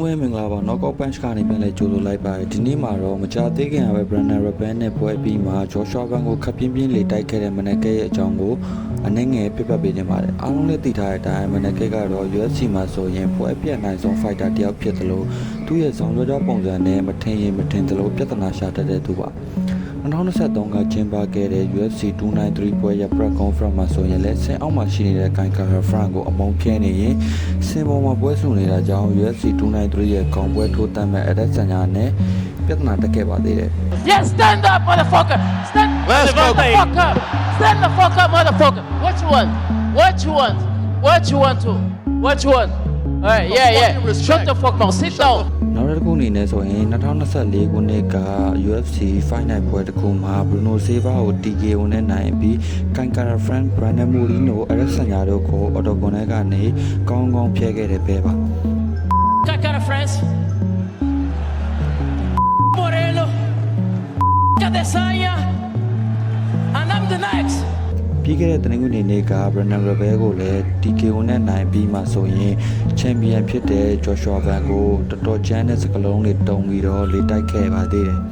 ဝဲမင်္ဂလာပါ knockout punch ကနေပြန်လဲကြိုဆိုလိုက်ပါတယ်ဒီနေ့မှာတော့မကြာသေးခင်ကပဲ Brandon Royval နဲ့ပွဲပြီးမှာ Joshua Van ကိုခပ်ပြင်းပြင်းလေးတိုက်ခဲ့တဲ့မနက်ကဲရဲ့အကြောင်းကိုအနည်းငယ်ပြပြပေးနေပါတယ်အားလုံးလည်းသိထားတဲ့အတိုင်းမနက်ကဲကတော့ UFC မှာဆိုရင်ပွဲပြတ်နိုင်ဆုံး fighter တယောက်ဖြစ်သလိုသူ့ရဲ့ဆောင်ရွက်ကြပုံစံနဲ့မထင်ရင်မထင်သလိုပြဿနာရှာတတ်တဲ့သူပါ2023ကကျင်းပခဲ့တဲ့ UFC 293ပွဲရဲ့ press conference မှာဆိုရင်လည်းဆင်အောက်မှာရှိနေတဲ့ Kai Frank ကိုအမုန်းဖြဲနေရင်ဆင်ပေါ်မှာပွဲစုနေတာကြောင့် UFC 293ရဲ့ကောင်ပွဲထိုးတတ်မဲ့အရက်ဆန်ညာနဲ့ပြဿနာတက်ခဲ့ပါသေးတယ် Yes, stand up, motherfucker. Stand the fuck up. Stand the fuck up, motherfucker. What you want? What you want? What you want to? What you want? All right, yeah. Shut the fuck up. Sit down. နောက်တစ်ခုအနေနဲ့ဆိုရင်2024ခုနှစ်က UFC Fight Night ပွဲတစ်ခုမှာ Bruno Silva ကို TKO နဲ့နိုင်ပြီး Kai Frank Brandon Moreno အရက်ဆန်ညာတို့ကို Octagon ထဲကနေကောင်းကောင်းဖျက်ခဲ့တဲ့ပဲပါ Kai Frank. Moreno. Cadesanya. And I'm the next. ပြီးခဲ့တဲ့တနင်္ဂနွေနေ့က Brandon Royval ကိုလည်း TKO နဲ့နိုင်ပြီးမှဆိုရင်ချန်ပီယံဖြစ်တဲ့ Joshua Van ကိုတော်တော်ချမ်းတဲ့စကလုံးတွေတုံပြီးတော့လေတိုက်ခဲ့ပါသေးတယ်။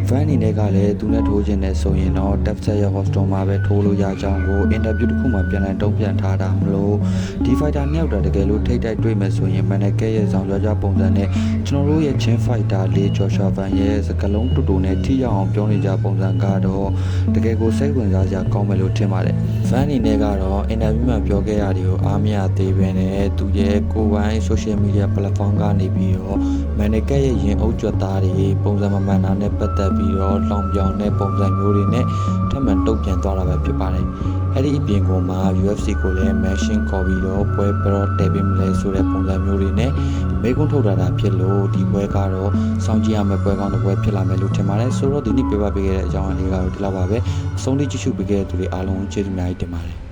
Van အနေနဲ့ကလည်းသူနဲ့ထိုးခြင်းနဲ့ဆိုရင်တော့ Texas ရဲ့ Houston မှာပဲထိုးလို့ရကြောင်းကိုအင်တာဗျူးတစ်ခုမှာပြန်လည်တုံ့ပြန်ထားတာမလို့ဒီ fighter နှစ်ယောက်တကယ်လို့ထိတ်တိုက်တွေ့မယ်ဆိုရင်မန်နက်ကဲရဲ့ဆောင်ရွက်ကြပုံစံနဲ့ကျွန်တော်တို့ရဲ့ချင်း fighter လေး Joshua Van ရဲ့စကလုံးတူတူနဲ့ထိရောက်အောင်ပြောနေကြပုံစံကတော့တကယ်ကိုစိတ်ဝင်စားစရာကောင်းမယ်လို့ထင်ပါတယ်။ Van အနေနဲ့ကတော့အင်တာဗျူးမှာပြောခဲ့ရတယ်ကိုအားမရသေးဘဲနဲ့သူရဲ့ကိုယ်ပိုင် social media platform ကနေပြီးတော့မန်နက်ကဲရဲ့ရင်အုပ်ကြွသားတွေပုံစံမမှန်တာနဲ့ပတ်သက်ပြီးတော့လောင်ပြောင်တဲ့ပုံစံမျိုးတွေနဲ့ထပ်မံတုံ့ပြန်သွားတာပဲဖြစ်ပါတယ်။အဲ့ဒီအပြင်ကမှ UFC ကိုလည်း machine ခေါ်ပြီးတော့ပွဲပရော့တယ်ပေးမလဲဆိုတဲ့ပုံစံမျိုးတွေနဲ့မေးခွန်းထုတ်တာဖြစ်လို့ဒီပွဲကတော့စောင့်ကြည့်ရမယ့်ပွဲကောင်းတစ်ပွဲဖြစ်လာမယ်လို့ထင်ပါတယ်။ဆိုတော့ဒီနေ့ပြပပေးခဲ့တဲ့အကြောင်းအရာလေးကတော့ဒီလောက်ပါပဲ။အဆုံးထိကြည့်ရှုပေးခဲ့တဲ့သူတွေအားလုံးကျေးဇူးအများကြီးတင်ပါတယ်။